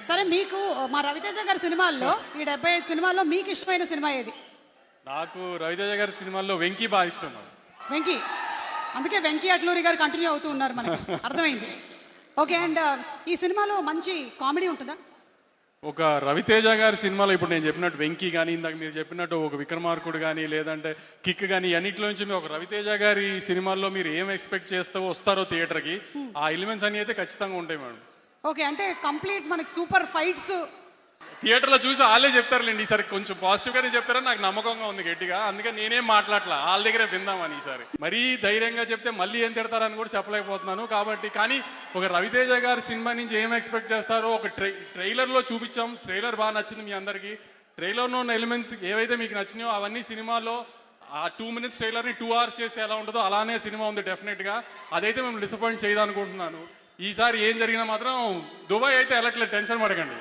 సరే మీకు మా రవితేజ గారి సినిమాల్లో ఈ 75 సినిమాల్లో మీకు ఇష్టమైన సినిమా ఏది? నాకు రవితేజ గారి సినిమాల్లో వెంకీ బాగా ఇష్టం. వెంకీ. అందుకే వెంకీ అట్లూరి గారు కంటిన్యూ అవుతూ ఉన్నారు మనకి. అర్థమైంది. ఓకే. అండ్ ఈ సినిమాలో మంచి కామెడీ ఉంటుందా? ఒక రవితేజ గారి సినిమాలో ఇప్పుడు నేను చెప్పినట్టు వెంకీ కానీ, ఇందాక మీరు చెప్పినట్టు ఒక విక్రమార్కుడు కానీ, లేదంటే కిక్ కానీ, అన్నింటిలో నుంచి మీరు ఒక రవితేజ గారి సినిమాల్లో మీరు ఏం ఎక్స్పెక్ట్ చేస్తావో వస్తారో థియేటర్కి, ఆ ఎలిమెంట్స్ అన్ని అయితే ఖచ్చితంగా ఉంటాయి మేడం. ఓకే. అంటే కంప్లీట్ మనకి సూపర్ ఫైట్స్ థియేటర్లో చూసి వాళ్ళే చెప్తారులేండి. ఈసారి కొంచెం పాజిటివ్ గానే చెప్తారని నాకు నమ్మకంగా ఉంది గట్టిగా. అందుకని నేనేం మాట్లాడలా, వాళ్ళ దగ్గరే విందామని. ఈసారి మరీ ధైర్యంగా చెప్తే మళ్ళీ ఏం తిడతారని కూడా చెప్పలేకపోతున్నాను. కాబట్టి కానీ ఒక రవితేజ గారి సినిమా నుంచి ఏం ఎక్స్పెక్ట్ చేస్తారో ఒక ట్రైలర్లో చూపించాం. ట్రైలర్ బాగా నచ్చింది మీ అందరికీ. ట్రైలర్లో ఉన్న ఎలిమెంట్స్ ఏవైతే మీకు నచ్చినాయో అవన్నీ సినిమాలో ఆ 2 minutes ట్రైలర్ని 2 hours చేస్తే ఎలా ఉంటుందో అలానే సినిమా ఉంది డెఫినెట్గా. అదైతే మేము డిసప్పాయింట్ చేయదనుకుంటున్నాను. ఈసారి ఏం జరిగినా మాత్రం దుబాయ్ అయితే వెళ్ళట్లేదు, టెన్షన్ పడకండి.